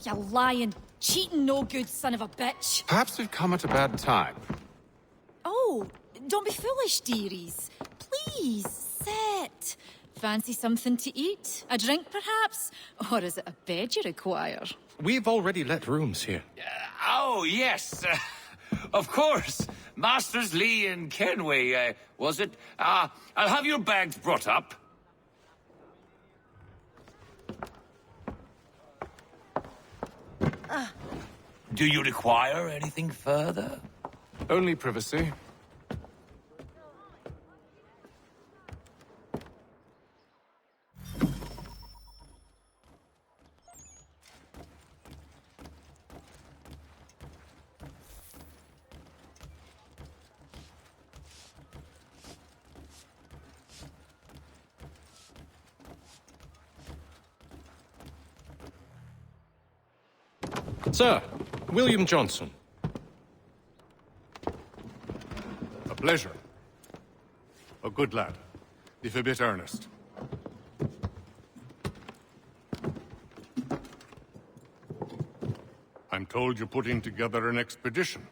You lying, cheating, no good son of a bitch. Perhaps we've come at a bad time. Oh, don't be foolish, dearies. Please, sit. Fancy something to eat? A drink, perhaps? Or is it a bed you require? We've already let rooms here. Oh, yes. Of course. Masters Lee and Kenway, was it? I'll have your bags brought up. Do you require anything further? Only privacy. Sir, William Johnson. A pleasure. A good lad, if a bit earnest. I'm told you're putting together an expedition.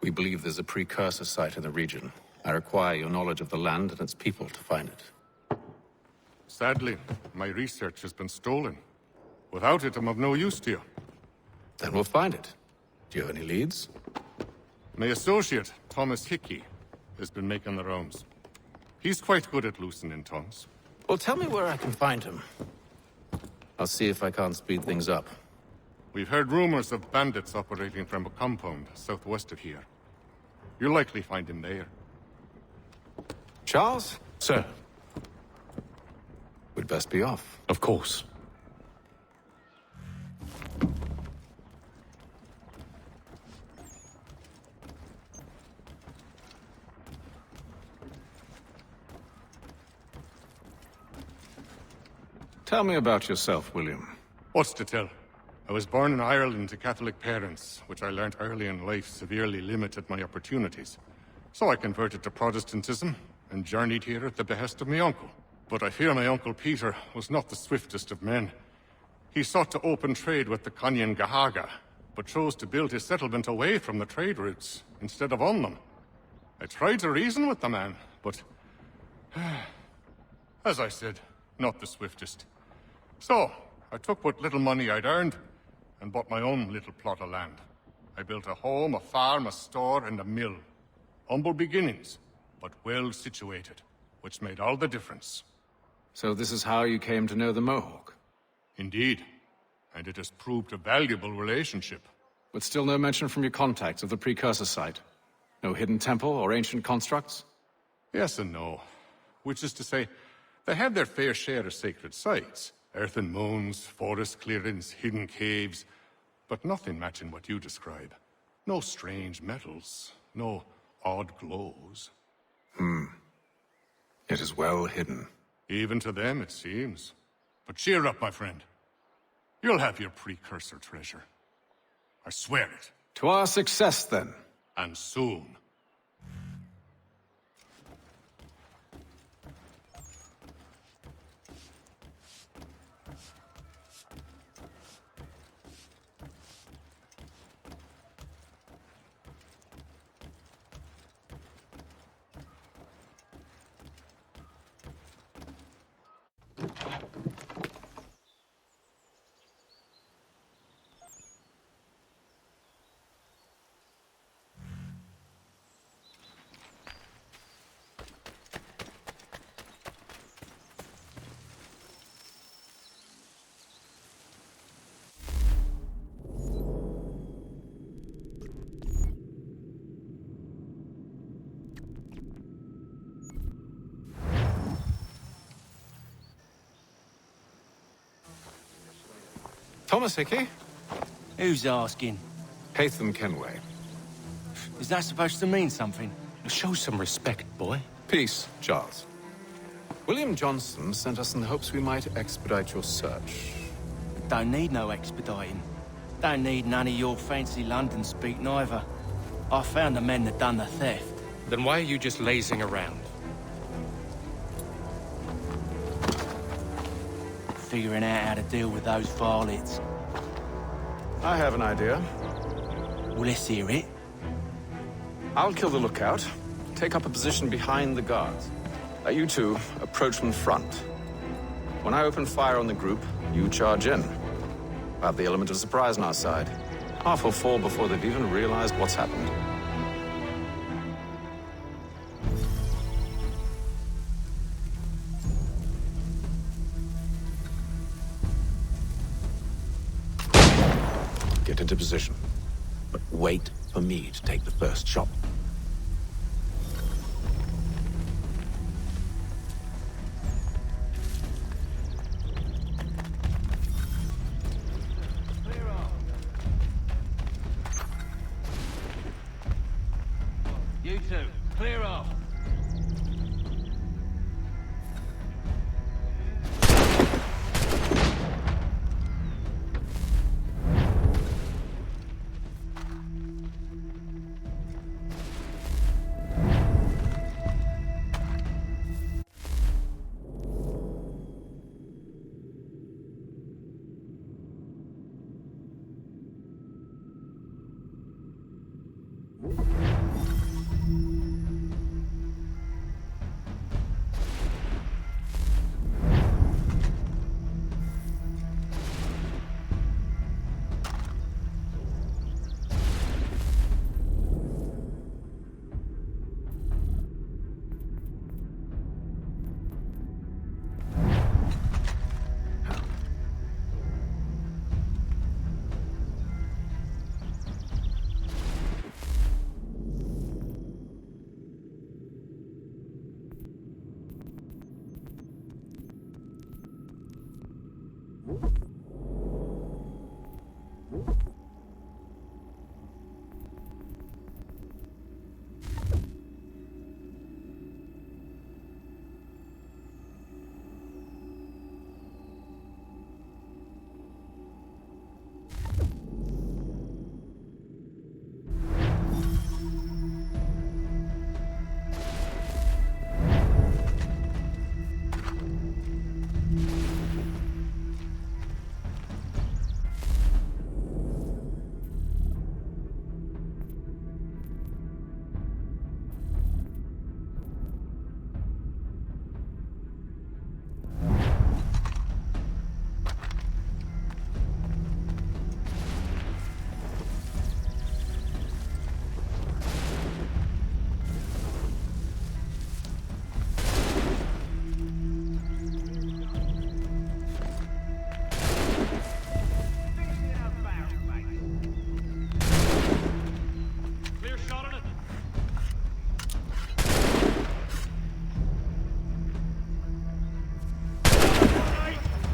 We believe there's a precursor site in the region. I require your knowledge of the land and its people to find it. Sadly, my research has been stolen. Without it, I'm of no use to you. Then we'll find it. Do you have any leads? My associate, Thomas Hickey, has been making the rounds. He's quite good at loosening tongues. Well, tell me where I can find him. I'll see if I can't speed things up. We've heard rumors of bandits operating from a compound southwest of here. You'll likely find him there. Charles? Sir, We'd best be off. of course. Tell me about yourself, William. What's to tell? I was born in Ireland to Catholic parents, which I learnt early in life severely limited my opportunities. So I converted to Protestantism and journeyed here at the behest of my uncle. But I fear my uncle Peter was not the swiftest of men. He sought to open trade with the Conyan Gahaga, but chose to build his settlement away from the trade routes instead of on them. I tried to reason with the man, but as I said, not the swiftest. So, I took what little money I'd earned and bought my own little plot of land. I built a home, a farm, a store, and a mill. Humble beginnings, but well situated, which made all the difference. So this is how you came to know the Mohawk? Indeed, and it has proved a valuable relationship. But still no mention from your contacts of the precursor site? No hidden temple or ancient constructs? Yes and no. Which is to say, they had their fair share of sacred sites. Earthen mounds, forest clearings, hidden caves, but nothing matching what you describe. No strange metals, no odd glows. It is well hidden. Even to them, it seems. But cheer up, my friend. You'll have your precursor treasure. I swear it. To our success, then. And soon. Thomas Hickey? Who's asking? Haytham Kenway. Is that supposed to mean something? Show some respect, boy. Peace, Charles. William Johnson sent us in the hopes we might expedite your search. Don't need no expediting. Don't need none of your fancy London speak neither. I found the men that done the theft. Then why are you just lazing around? Figuring out how to deal with those varlets. I have an idea. Well, let's hear it. I'll kill the lookout, take up a position behind the guards. You two approach from the front. When I open fire on the group, you charge in. We'll have the element of surprise on our side. Half will fall before they've even realized what's happened. Get into position. But wait for me to take the first shot. You two, clear off.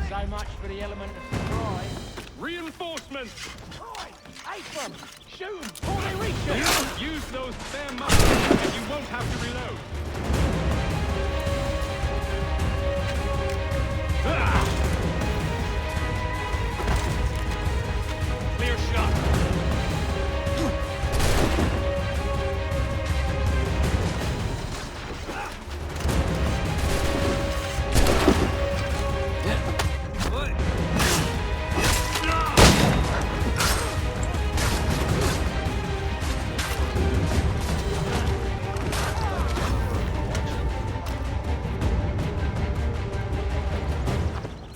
So much for the element of surprise. Reinforcements! Aim! Shoot them before they reach us! Use those spare muskets and you won't have to reload. Clear shot.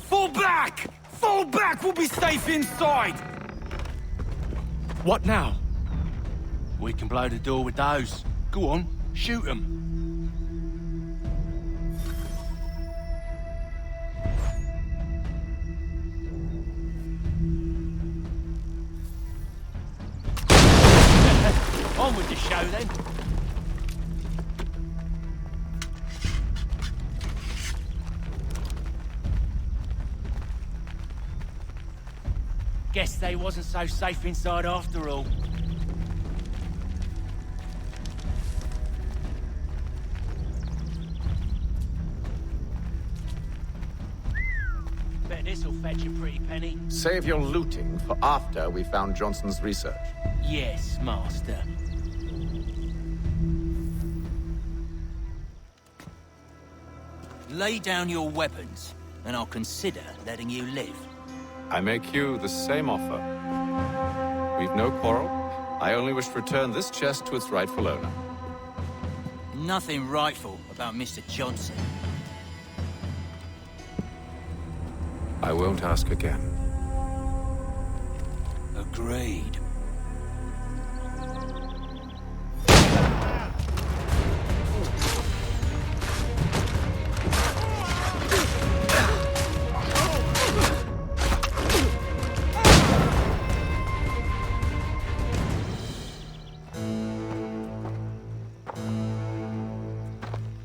Fall back! We'll be safe inside! What now? We can blow the door with those. Go on, shoot them. On with the show then. Guess they wasn't so safe inside after all. Bet this'll fetch a pretty penny. Save your looting for after we found Johnson's research. Yes, Master. Lay down your weapons, and I'll consider letting you live. I make you the same offer. We've no quarrel. I only wish to return this chest to its rightful owner. Nothing rightful about Mr. Johnson. I won't ask again. Agreed.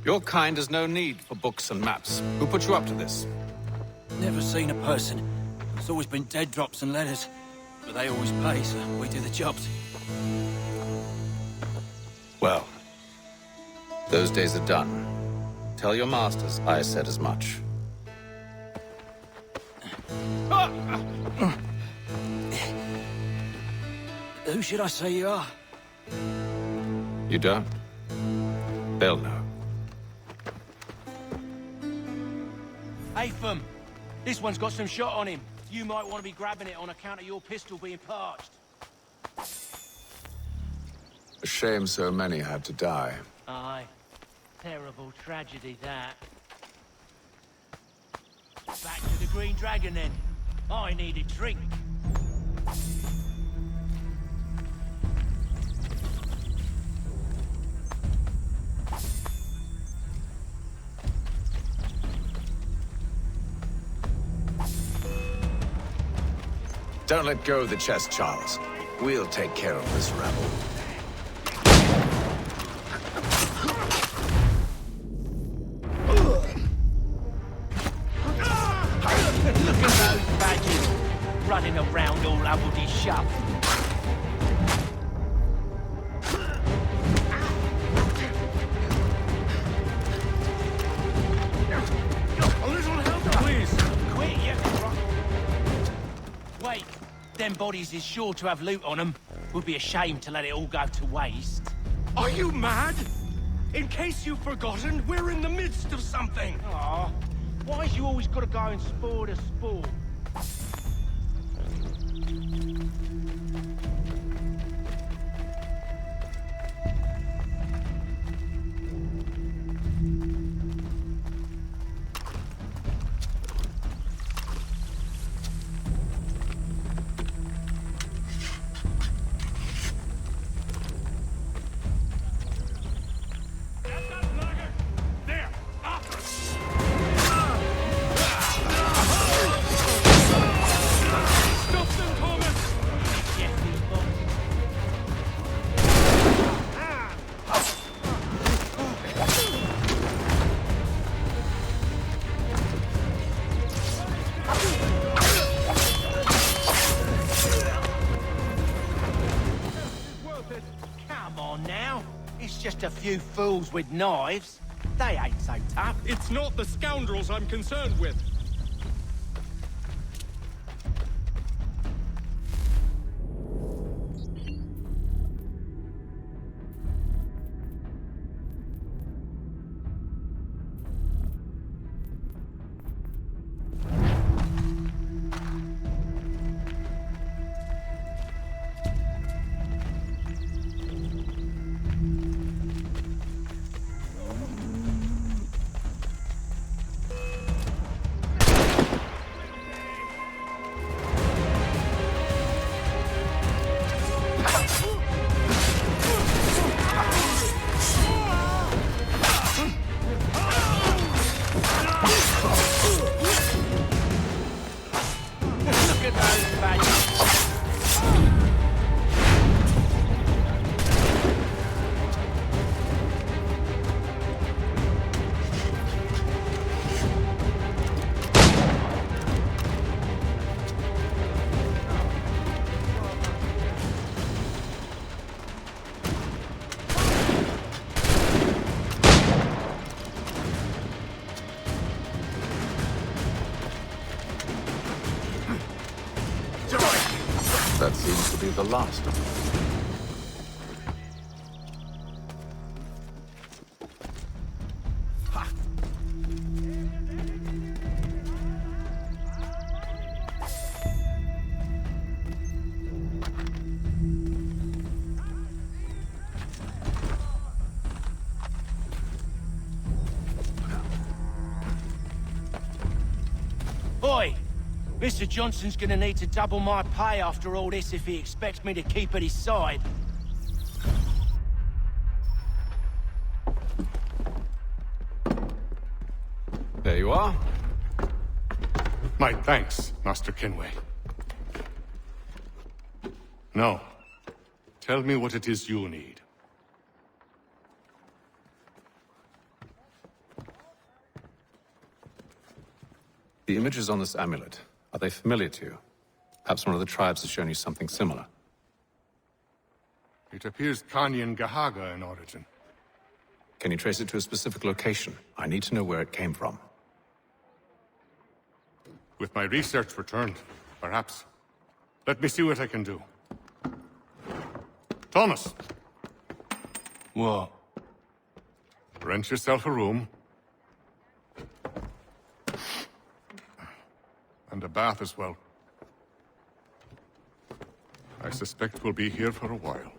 Your kind has no need for books and maps. Who put you up to this? Never seen a person. It's always been dead drops and letters. But they always pay, so we do the jobs. Well, those days are done. Tell your masters I said as much. Who should I say you are? You don't? They'll know. Atham, this one's got some shot on him. You might want to be grabbing it on account of your pistol being parched. A shame so many had to die. Aye. Terrible tragedy, that. Back to the Green Dragon, then. I need a drink. Don't let go of the chest, Charles. We'll take care of this rabble. Look at those badgers running around all hubbledy shut. A little help, please. Quit, you. Wait, them bodies is sure to have loot on them. Would be a shame to let it all go to waste. Are you mad? In case you've forgotten, we're in the midst of something. Aw, why's you always gotta go and spore the sport? There! Up! Stop them, Thomas! Yes, these boys. Worth it. Come on now. It's just a few fools with knives. They ain't so tough. It's not the scoundrels I'm concerned with. Look at those badgers. That seems to be the last of them. Mr. Johnson's gonna need to double my pay after all this if he expects me to keep at his side. There you are. My thanks, Master Kenway. Now, tell me what it is you need. The images on this amulet, are they familiar to you? Perhaps one of the tribes has shown you something similar. It appears Kanyan Gahaga in origin. Can you trace it to a specific location? I need to know where it came from. With my research returned, perhaps. Let me see what I can do. Thomas! What? Rent yourself a room. And a bath as well. I suspect we'll be here for a while.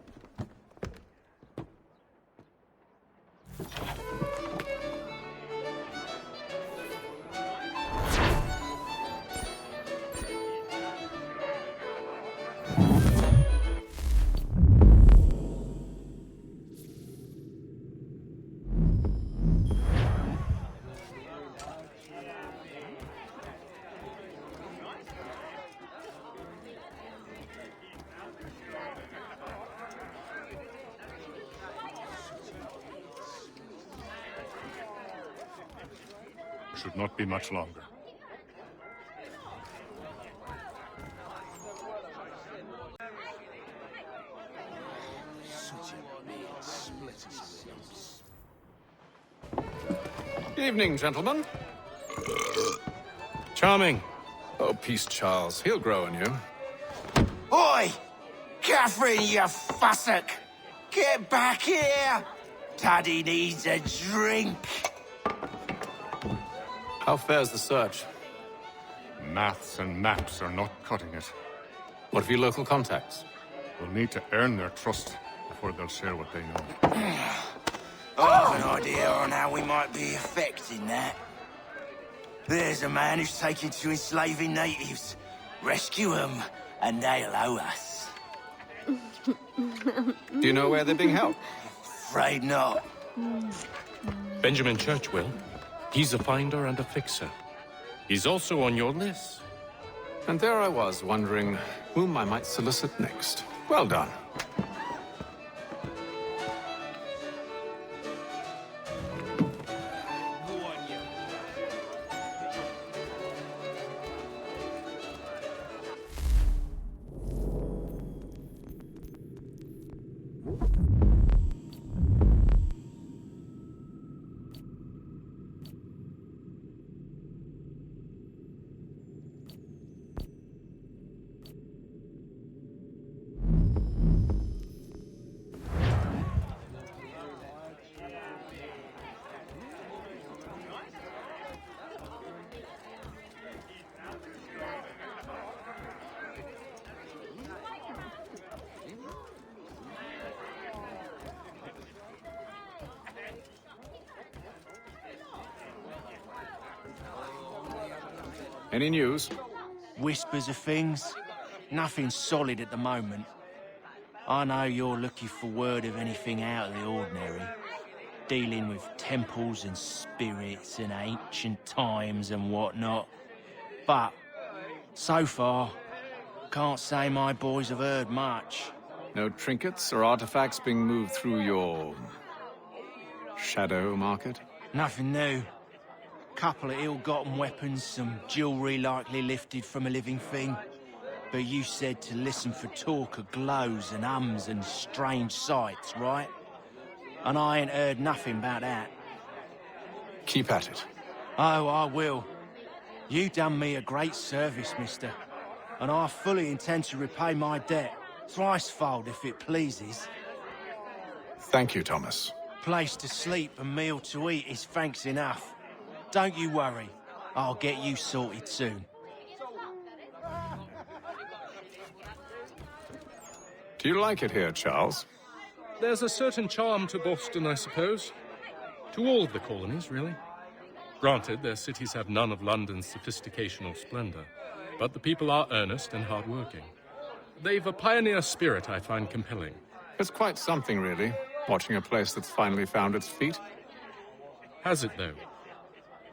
Should not be much longer. Evening, gentlemen. Charming. Oh, peace, Charles. He'll grow on you. Oi! Catherine, you fussock! Get back here! Daddy needs a drink! How fares the search? Maths and maps are not cutting it. What of your local contacts? We'll need to earn their trust before they'll share what they know. I've an idea on how we might be affecting that. There's a man who's taken to enslaving natives. Rescue them, and they'll owe us. Do you know where they're being held? Afraid not. Benjamin Church will. He's a finder and a fixer. He's also on your list. And there I was, wondering whom I might solicit next. Well done. Any news? Whispers of things. Nothing solid at the moment. I know you're looking for word of anything out of the ordinary. Dealing with temples and spirits and ancient times and whatnot. But, so far, can't say my boys have heard much. No trinkets or artifacts being moved through your... shadow market? Nothing new. Couple of ill-gotten weapons, some jewelry likely lifted from a living thing. But you said to listen for talk of glows and hums and strange sights, right? And I ain't heard nothing about that. Keep at it. Oh, I will. You done me a great service, mister. And I fully intend to repay my debt. Thricefold, if it pleases. Thank you, Thomas. Place to sleep and meal to eat is thanks enough. Don't you worry. I'll get you sorted soon. Do you like it here, Charles? There's a certain charm to Boston, I suppose. To all of the colonies, really. Granted, their cities have none of London's sophistication or splendor, but the people are earnest and hardworking. They've a pioneer spirit I find compelling. It's quite something, really, watching a place that's finally found its feet. Has it, though?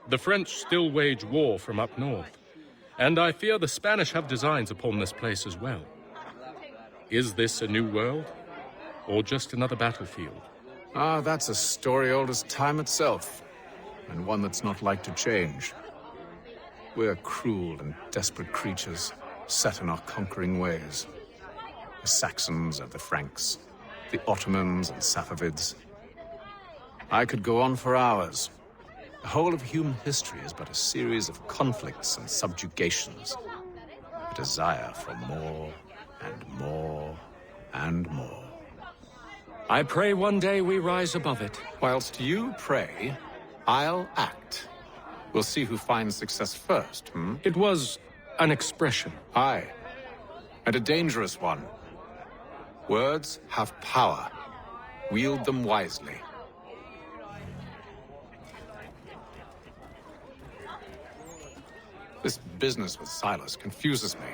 The French still wage war from up north, and I fear the Spanish have designs upon this place as well. Is this a new world, or just another battlefield? Ah, that's a story old as time itself, and one that's not like to change. We're cruel and desperate creatures, set in our conquering ways. The Saxons and the Franks, the Ottomans and Safavids. I could go on for hours. The whole of human history is but a series of conflicts and subjugations. A desire for more and more and more. I pray one day we rise above it. Whilst you pray, I'll act. We'll see who finds success first, hmm? It was an expression. Aye, and a dangerous one. Words have power. Wield them wisely. This business with Silas confuses me.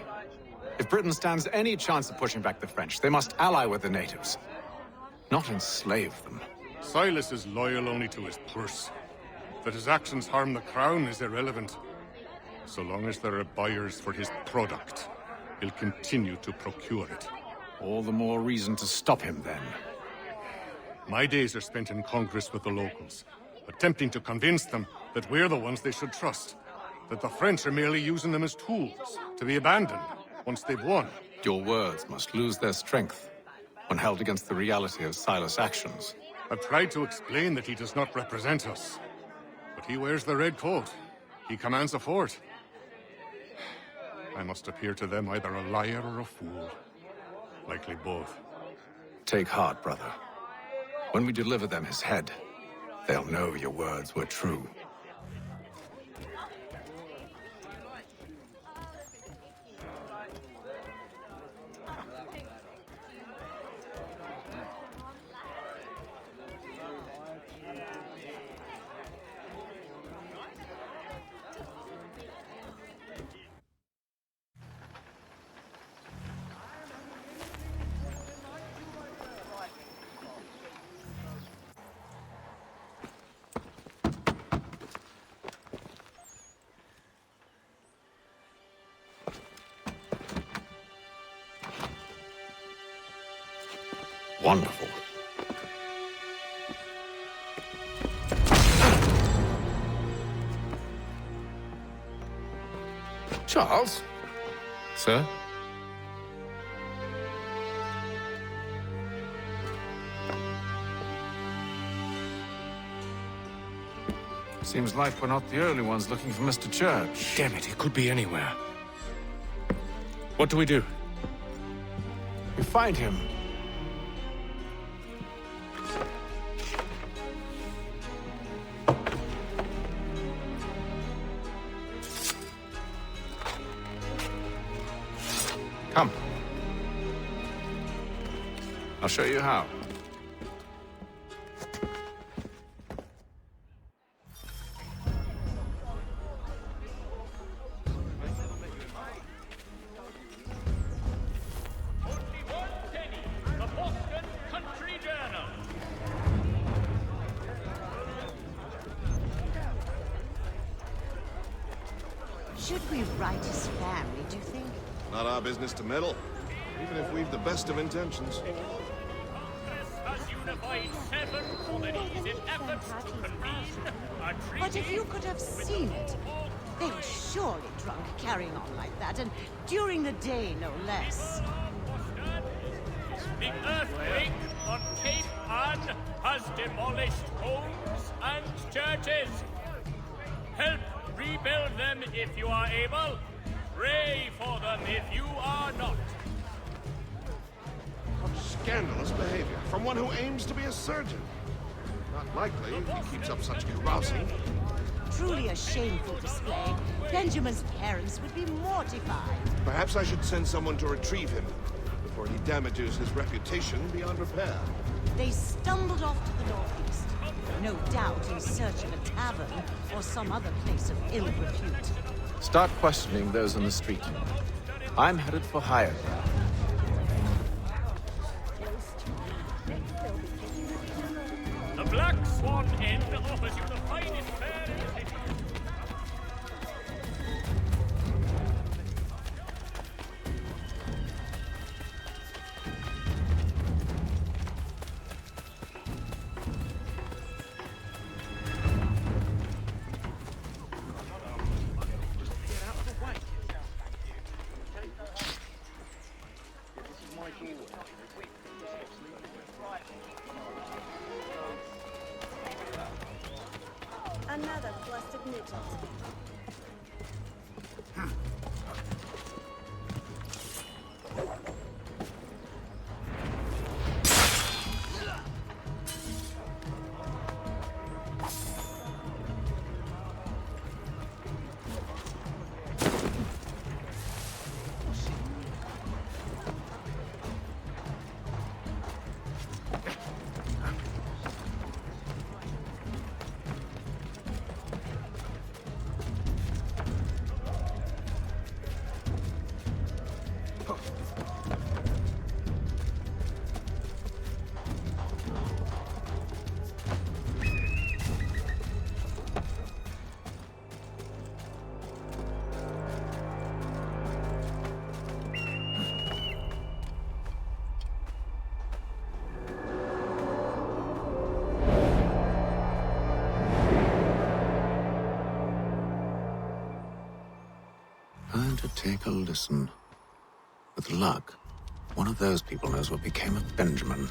If Britain stands any chance of pushing back the French, they must ally with the natives, not enslave them. Silas is loyal only to his purse. That his actions harm the crown is irrelevant. So long as there are buyers for his product, he'll continue to procure it. All the more reason to stop him, then. My days are spent in Congress with the locals, attempting to convince them that we're the ones they should trust, that the French are merely using them as tools, to be abandoned once they've won. Your words must lose their strength when held against the reality of Silas' actions. I've tried to explain that he does not represent us, but he wears the red coat. He commands a fort. I must appear to them either a liar or a fool. Likely both. Take heart, brother. When we deliver them his head, they'll know your words were true. Wonderful. Charles? Sir? Seems like we're not the only ones looking for Mr. Church. Damn it, he could be anywhere. What do we do? We find him. Come. I'll show you how. Should we write his family, do you think? Not our business to meddle, even if we've the best of intentions. Has unified 7 colonies in efforts to convene a treaty. But if you could have seen it, they were surely drunk carrying on like that, and during the day, no less. The earthquake on Cape Ann has demolished homes and churches. Help rebuild them if you are able. Pray for them if you are not. What scandalous behavior from one who aims to be a surgeon. Not likely if he keeps up such carousing. Truly a shameful display. Benjamin's parents would be mortified. Perhaps I should send someone to retrieve him before he damages his reputation beyond repair. They stumbled off to the northeast, no doubt in search of a tavern or some other place of ill repute. Start questioning those on the street. I'm headed for higher ground. The Black Swan Inn offers you the finest fare in the city. Another flustered midget. Time to take a listen. With luck, one of those people knows what became of Benjamin.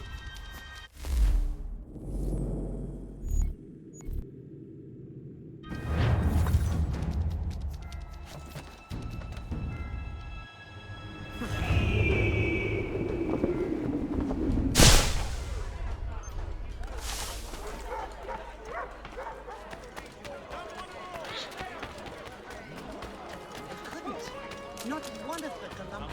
Not one of the Columbians.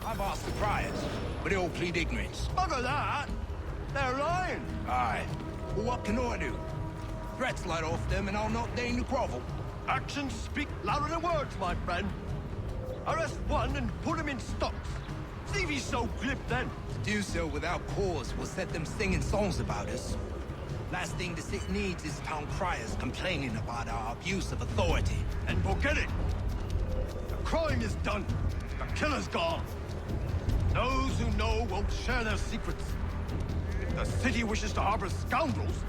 I've asked the criers, but they all plead ignorance. Bugger that! They're lying! Aye. Well, what can I do? Threats light off them and I'll not deign to grovel. Actions speak louder than words, my friend. Arrest one and put him in stocks. See if he's so glib then. To do so without cause will set them singing songs about us. Last thing the city needs is town criers complaining about our abuse of authority. And forget it! The crime is done. The killer's gone. Those who know won't share their secrets. If the city wishes to harbor scoundrels,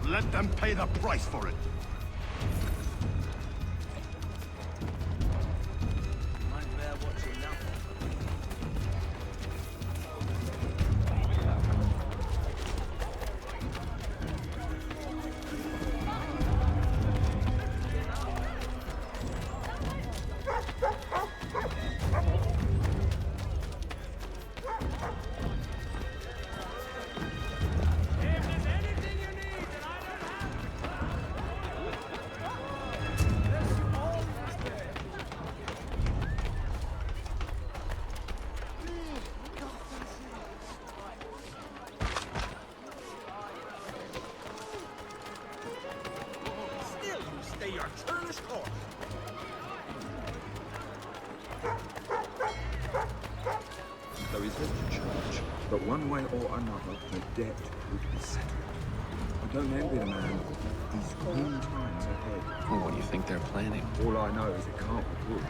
let them pay the price for it. Your churlish course. Though he's headed to church, but one way or another, the debt would be settled. I don't envy the man. These green times ahead. Well, what do you think they're planning? All I know is it can't be good.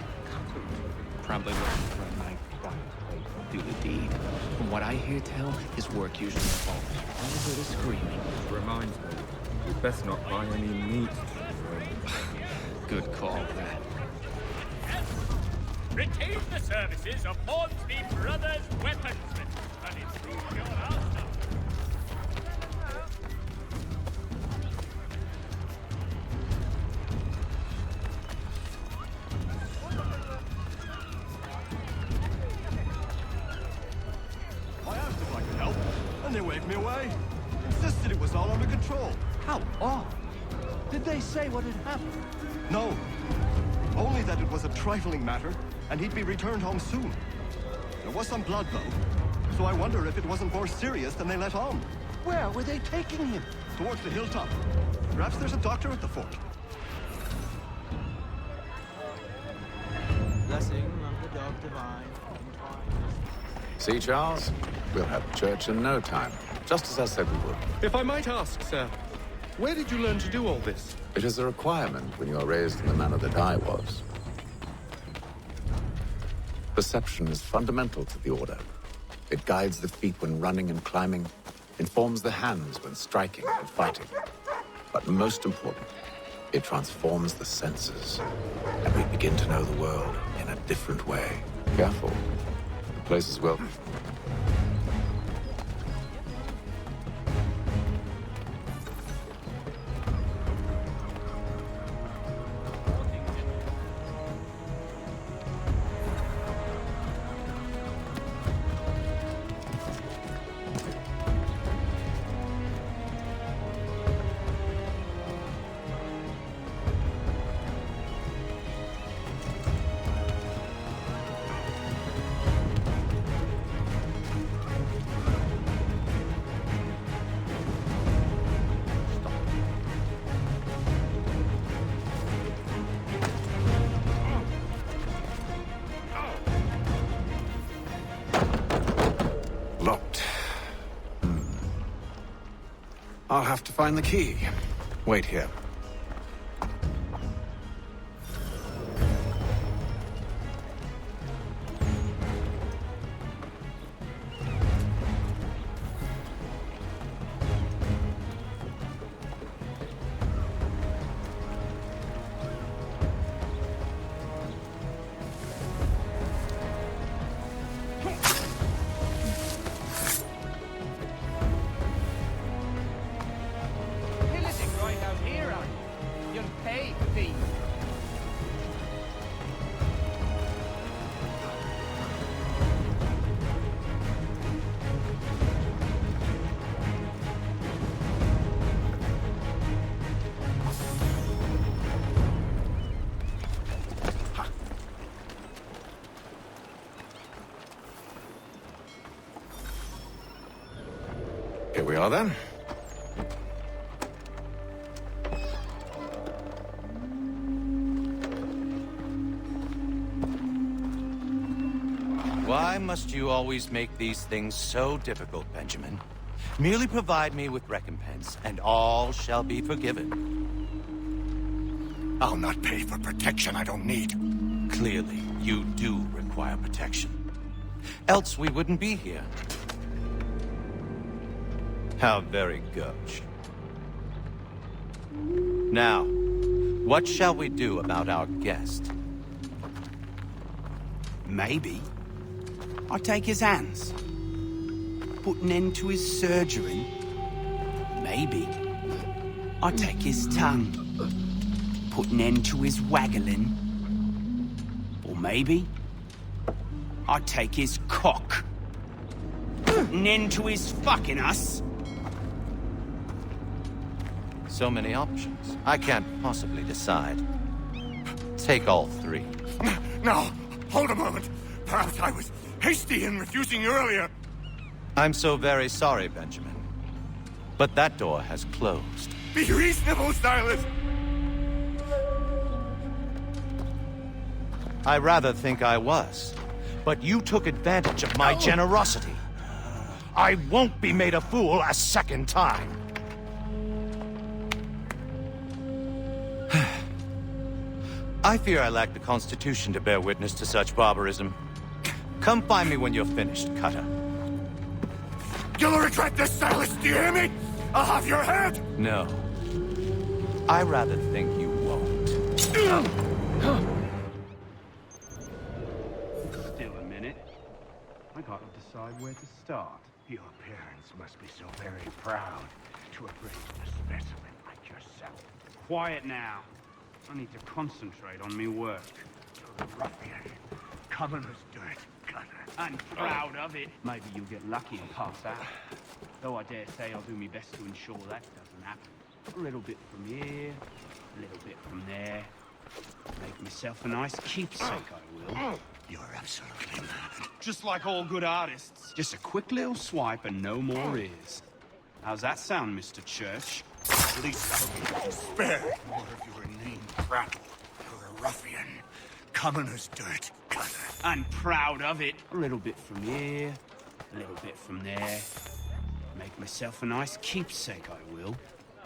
Probably looking for a knife fight. Do the deed. From what I hear tell, his work usually involves all a bit of screaming. Which reminds me, we'd best not buy any meat. Good call, Brad. Retain the services of Hornsby Brothers Weaponsmith and improve your arsenal. I asked if I could help, and they waved me away. Insisted it was all under control. How odd. Did they say what had happened? No. Only that it was a trifling matter, and he'd be returned home soon. There was some blood, though. So I wonder if it wasn't more serious than they let on. Where were they taking him? Towards the hilltop. Perhaps there's a doctor at the fort. Blessing of the dog divine. See, Charles? We'll have church in no time, just as I said we would. If I might ask, sir, where did you learn to do all this? It is a requirement when you are raised in the manner that I was. Perception is fundamental to the Order. It guides the feet when running and climbing, informs the hands when striking and fighting. But most important, it transforms the senses, and we begin to know the world in a different way. Careful. The place is well... Locked. I'll have to find the key. Wait here. Here we are, then. Why must you always make these things so difficult, Benjamin? Merely provide me with recompense, and all shall be forgiven. I'll not pay for protection I don't need. Clearly, you do require protection. Else we wouldn't be here. How very gauche. Now, what shall we do about our guest? Maybe I take his hands, put an end to his surgery. Maybe I take his tongue, put an end to his waggling. Or maybe I take his cock, put an end to his fucking us. So many options. I can't possibly decide. Take all three. No, hold a moment. Perhaps I was hasty in refusing you earlier. I'm so very sorry, Benjamin. But that door has closed. Be reasonable, Silas. I rather think I was. But you took advantage of my generosity. I won't be made a fool a second time. I fear I lack the constitution to bear witness to such barbarism. Come find me when you're finished, Cutter. You'll regret this, Silas, do you hear me? I'll have your head! No. I rather think you won't. Still a minute. I gotta decide where to start. Your parents must be so very proud to have raised a specimen like yourself. Quiet now. I need to concentrate on me work. You're a ruffian. Common as dirt, Gunner. And proud of it. Maybe you'll get lucky and pass out. Though I dare say I'll do my best to ensure that doesn't happen. A little bit from here, a little bit from there. Make myself a nice keepsake, I will. You're absolutely mad. Just like all good artists. Just a quick little swipe and no more is. How's that sound, Mr. Church? At least I'll be spared more of your name prattle. You're a ruffian. Common as dirt, cutter. I'm proud of it. A little bit from here, a little bit from there. Make myself a nice keepsake, I will.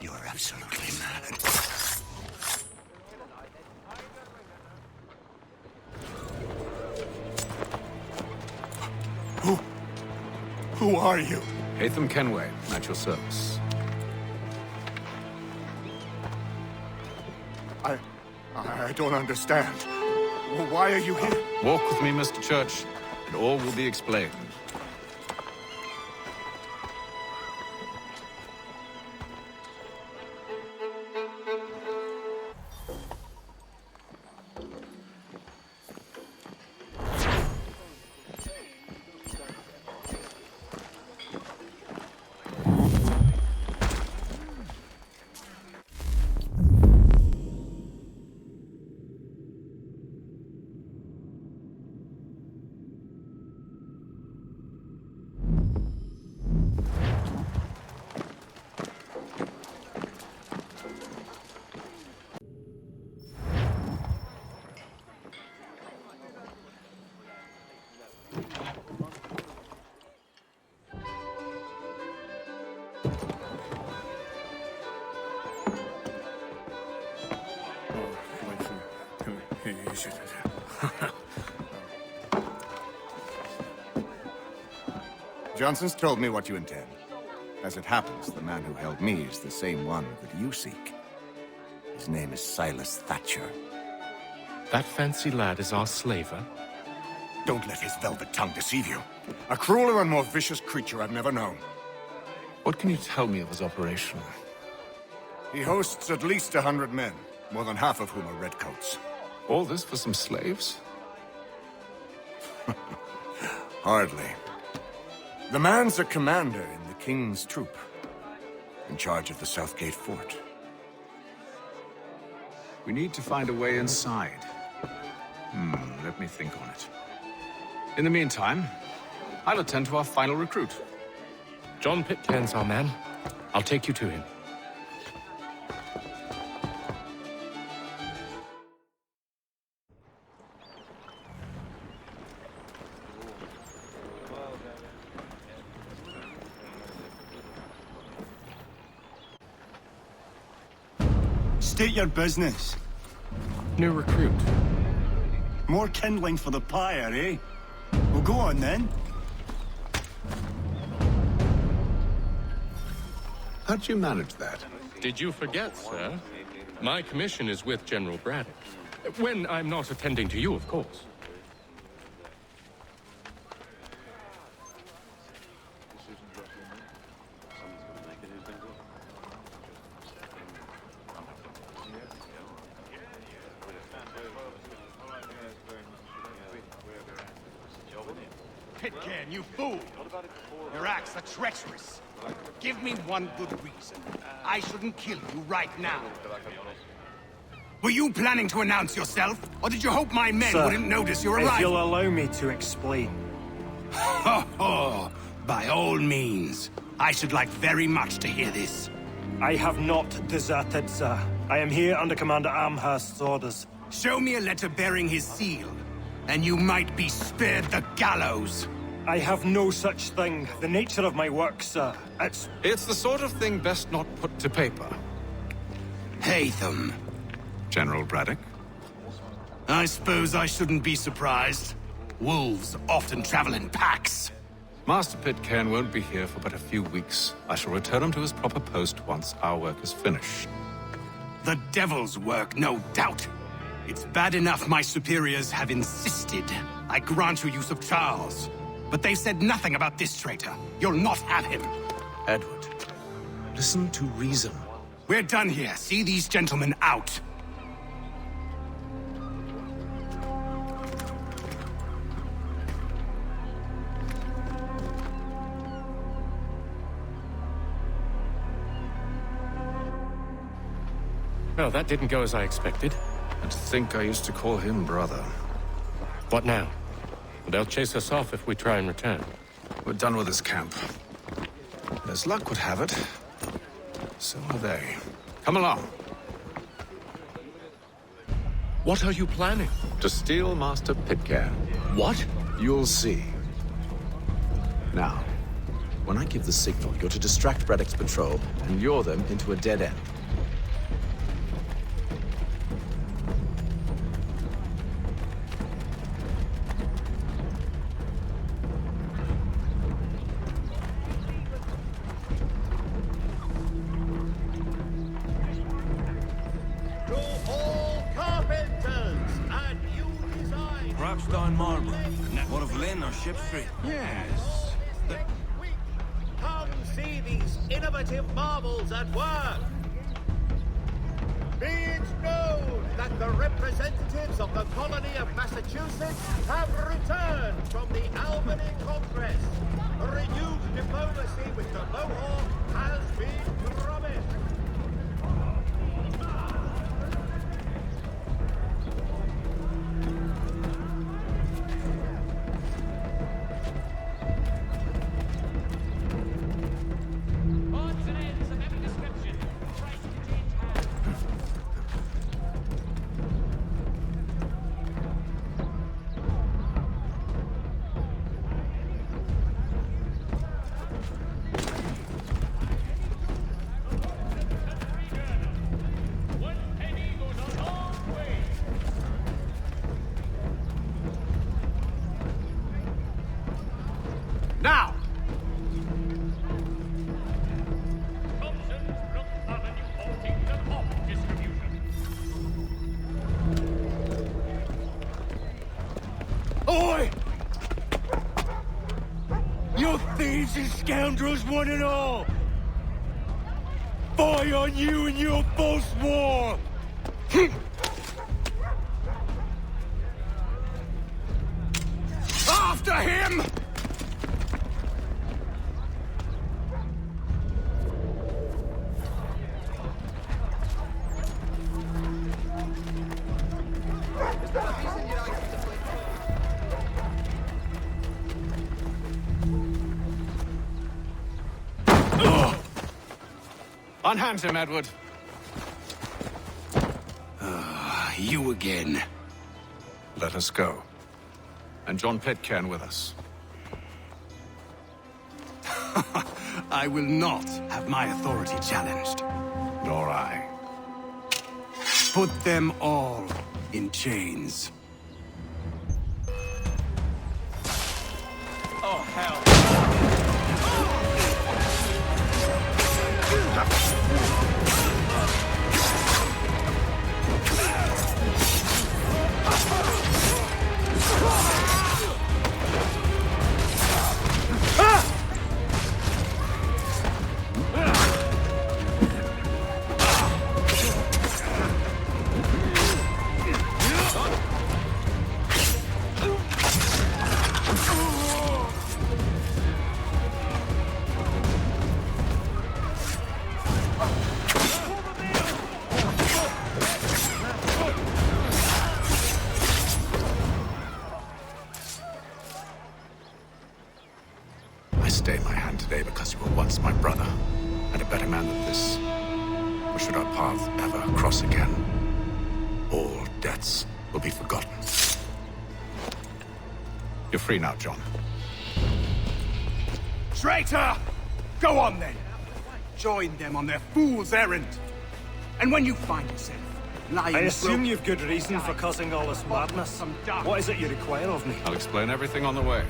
You're absolutely mad. Who are you? Hatham Kenway, at your service. I don't understand. Why are you here? Walk with me, Mr. Church, and all will be explained. Johnson's told me what you intend. As it happens, the man who held me is the same one that you seek. His name is Silas Thatcher. That fancy lad is our slaver? Don't let his velvet tongue deceive you. A crueler and more vicious creature I've never known. What can you tell me of his operation? He hosts at least 100 men, more than half of whom are redcoats. All this for some slaves? Hardly. The man's a commander in the King's troop, in charge of the Southgate Fort. We need to find a way inside. Let me think on it. In the meantime, I'll attend to our final recruit. John Pitcairn's our man. I'll take you to him. State your business. New recruit. More kindling for the pyre, eh? Well, go on then. How'd you manage that? Did you forget, sir? My commission is with General Braddock. When I'm not attending to you, of course. Pitcairn, you fool! Your acts are treacherous. Give me one good reason. I shouldn't kill you right now. Were you planning to announce yourself? Or did you hope my men wouldn't notice your arrival? If you'll allow me to explain. Ho ho! By all means. I should like very much to hear this. I have not deserted, sir. I am here under Commander Amherst's orders. Show me a letter bearing his seal, and you might be spared the gallows. I have no such thing. The nature of my work, sir, It's the sort of thing best not put to paper. Hatham. General Braddock? I suppose I shouldn't be surprised. Wolves often travel in packs. Master Pitcairn won't be here for but a few weeks. I shall return him to his proper post once our work is finished. The devil's work, no doubt. It's bad enough my superiors have insisted I grant you use of Charles. But they've said nothing about this traitor. You'll not have him. Edward, listen to reason. We're done here. See these gentlemen out. Well, that didn't go as I expected. And to think I used to call him brother. What now? They'll chase us off if we try and return. We're done with this camp. As luck would have it, so are they. Come along. What are you planning? To steal Master Pitcairn. What? You'll see. Now, when I give the signal, you're to distract Braddock's patrol and lure them into a dead end. Yes. Come see these innovative marvels at work. Be it known that the representatives of the colony of Massachusetts have returned from the Albany Congress. A renewed diplomacy with the Mohawk has been promised. Now! Oi! You thieves and scoundrels, one and all! Fire on you and your false war! After him! Unhand him, Edward. You again. Let us go. And John Pitcairn with us. I will not have my authority challenged. Nor I. Put them all in chains. Oh, hell. I stayed my hand today because you were once my brother, and a better man than this. Or should our paths ever cross again, all debts will be forgotten. You're free now, John. Traitor! Go on then! Join them on their fool's errand! And when you find yourself lying... I assume you've good reason for causing all this madness. What is it you require of me? I'll explain everything on the way.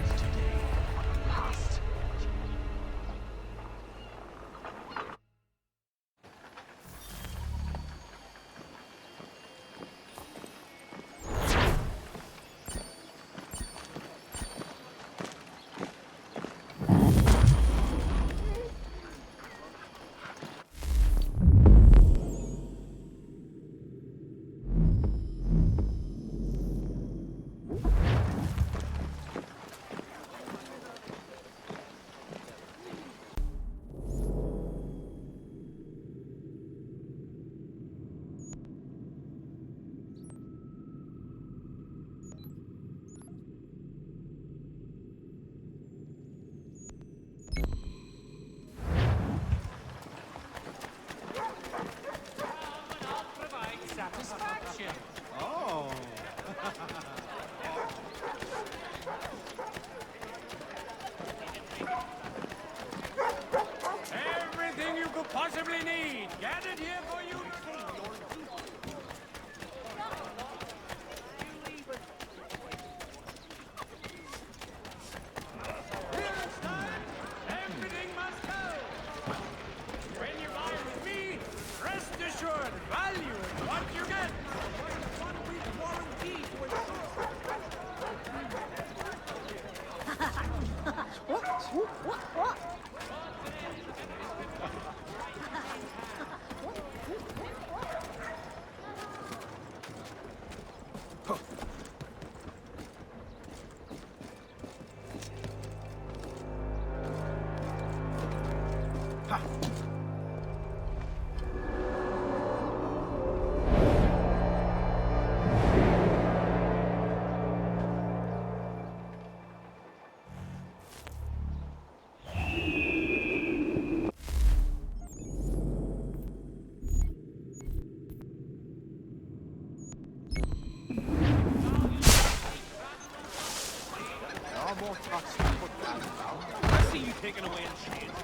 I see you taking away a chance.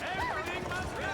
Everything must go.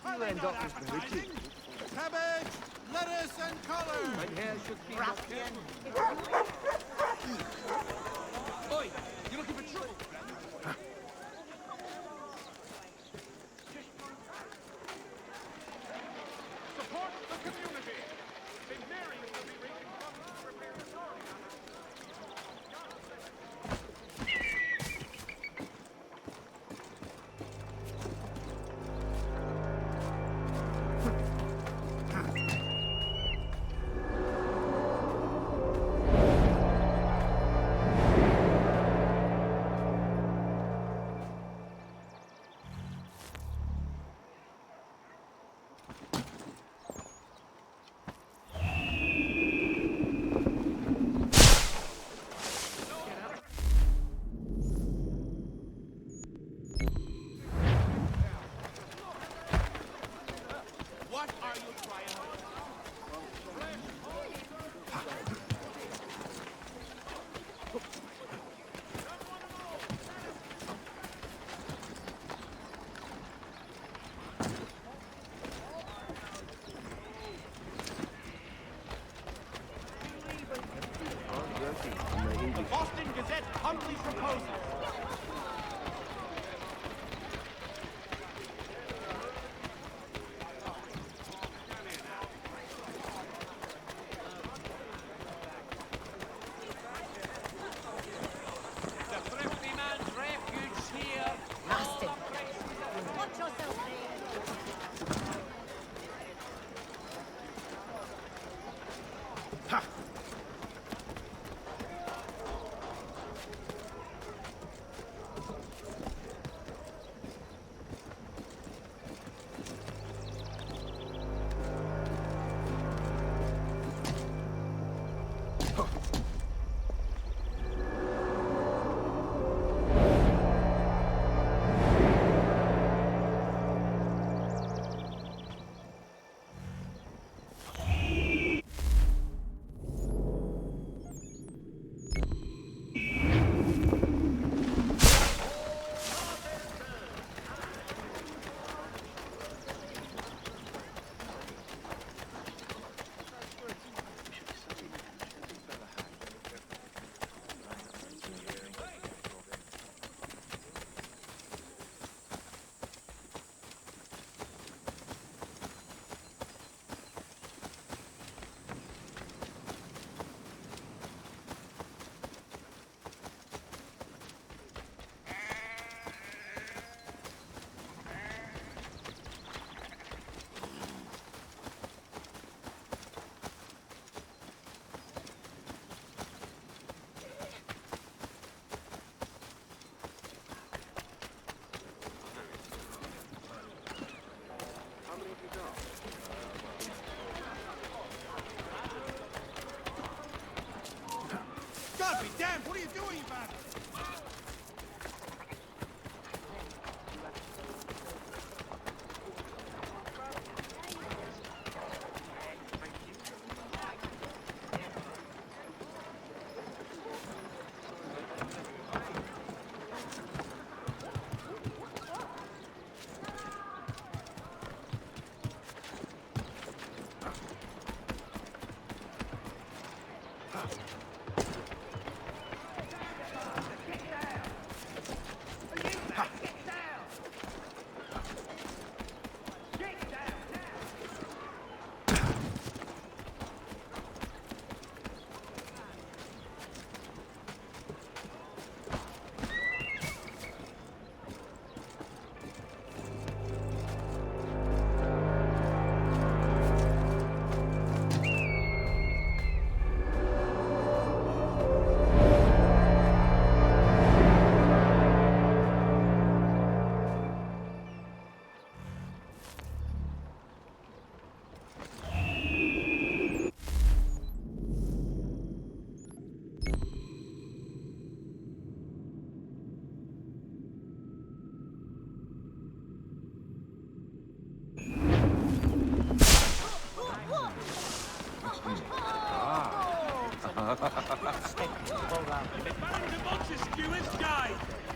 I'll end up with the witchy. Cabbage, lettuce, and collard. My hair should be ruffian. Oi, you looking for trouble? Support I'll be damned! What are you doing, you bastard?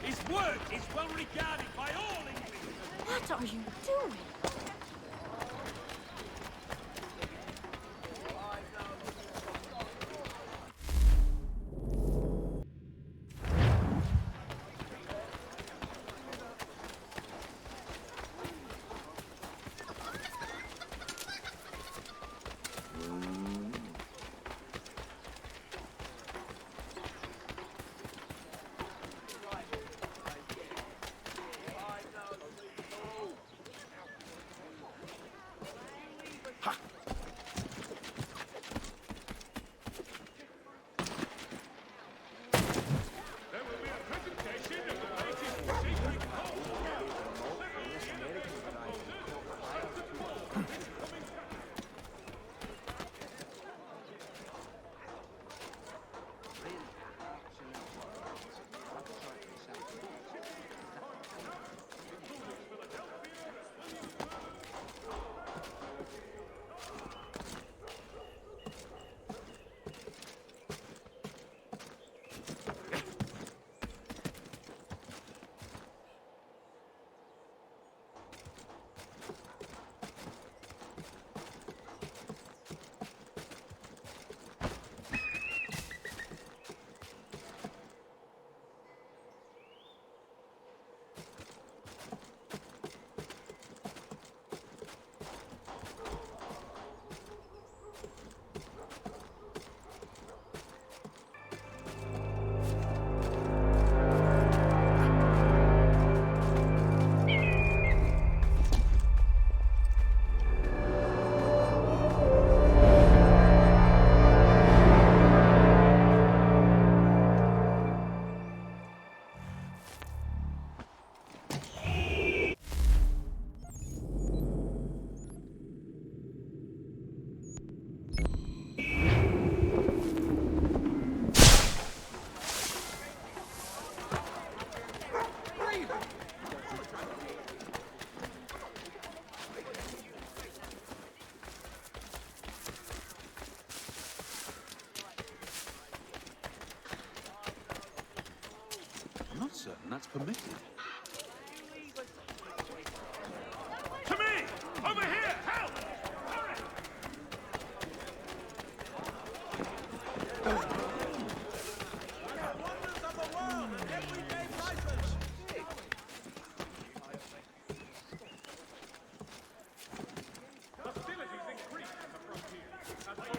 His work is well regarded by all Englishmen. What are you doing? not certain that's permitted. To me! Over here! Help! Hurry! Wonders of the world and everyday prices! Hostilities increase at the frontier as the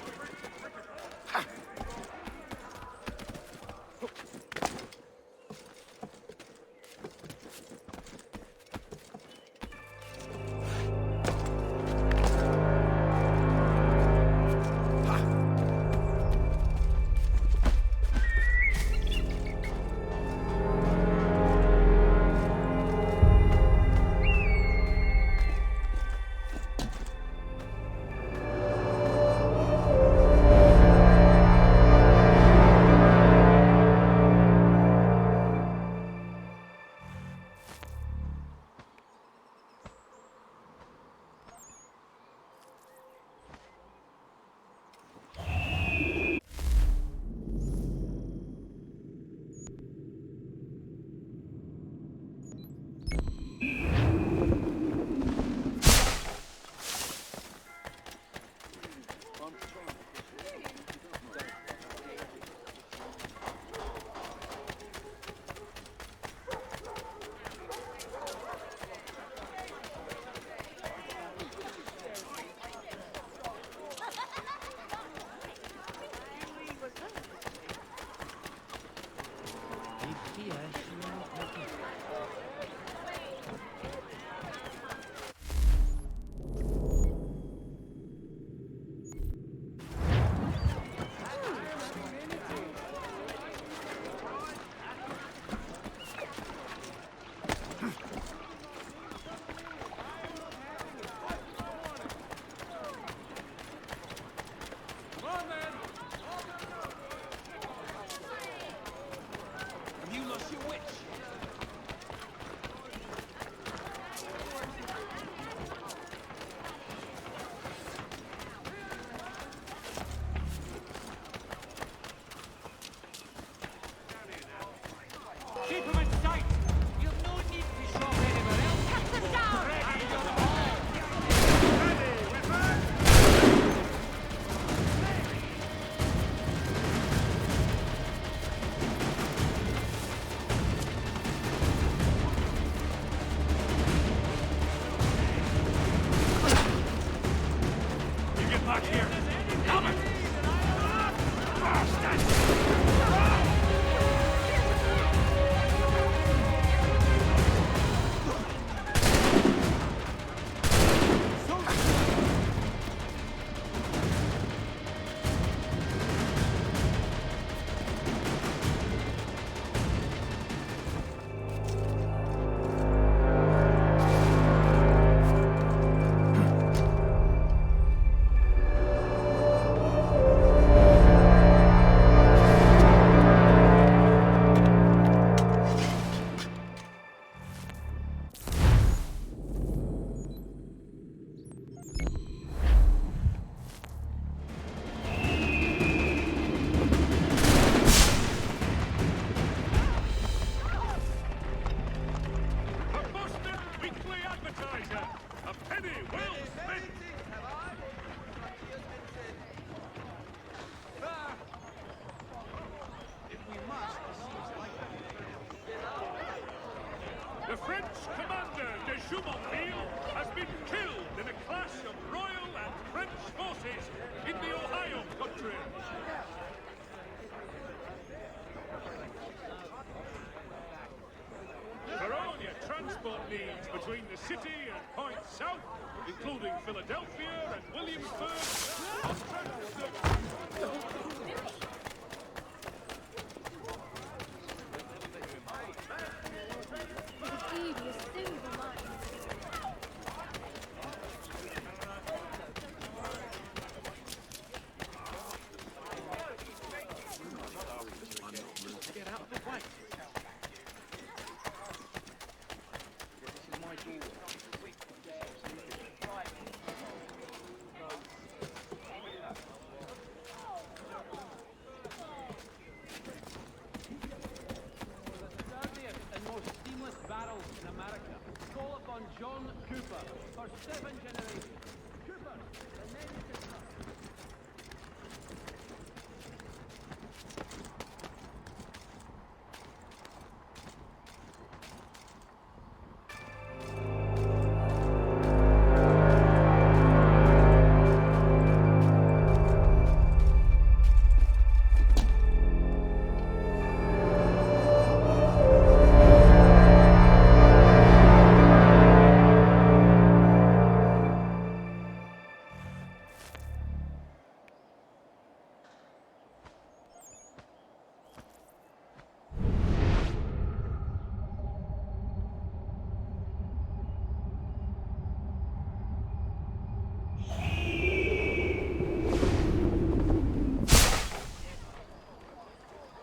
Ready, well spent! The French commander de Jumonville has been killed in a clash of Royal and French forces in the Ohio country. For all your transport needs between the city and points south, including Philadelphia and Williamsburg, Get out of the way. and most seamless battles in America. Call upon John Cooper for 7 generations. Cooper, the name is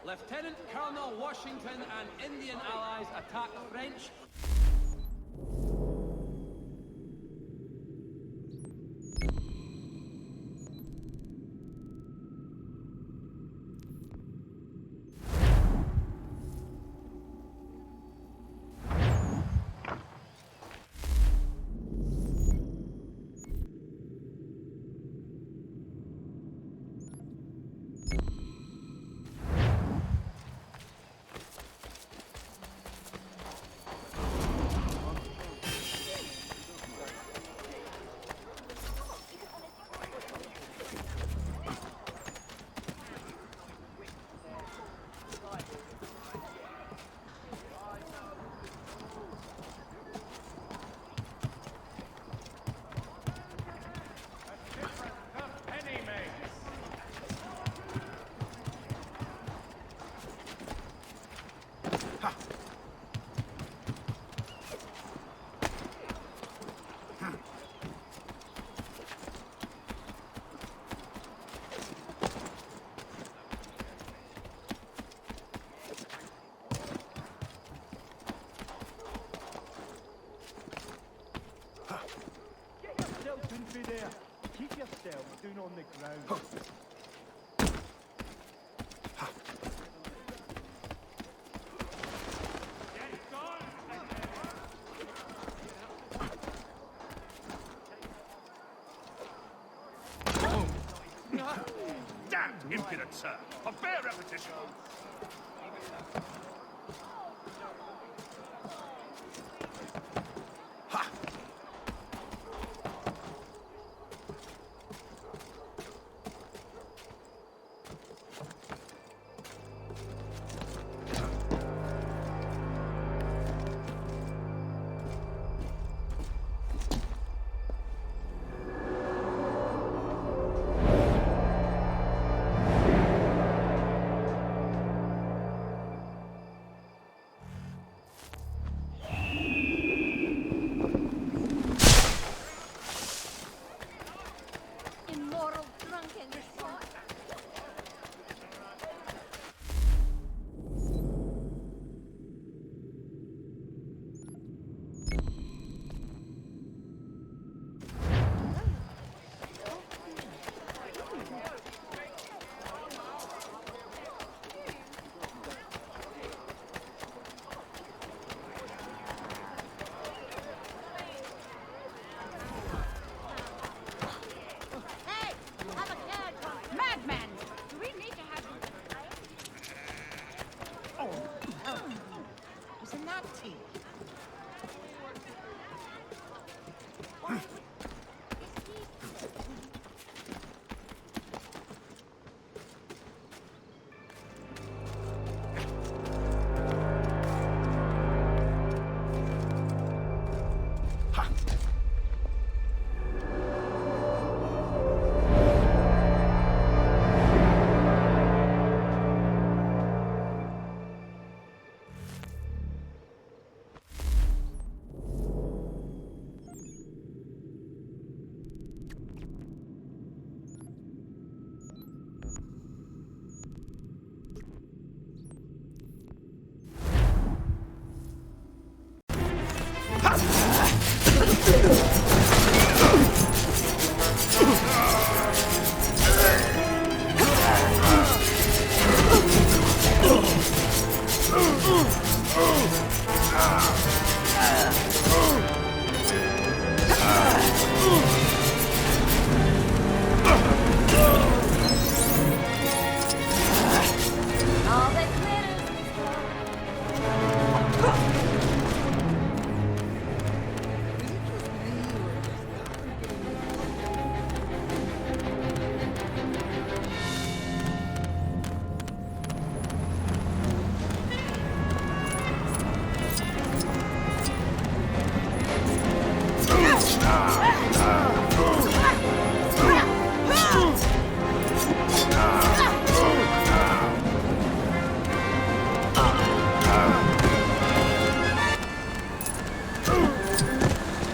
Lieutenant Colonel Washington and Indian allies attack French. Don't be there. Keep yourself down on the ground. Damned impudence, sir! For bare repetition! crafty.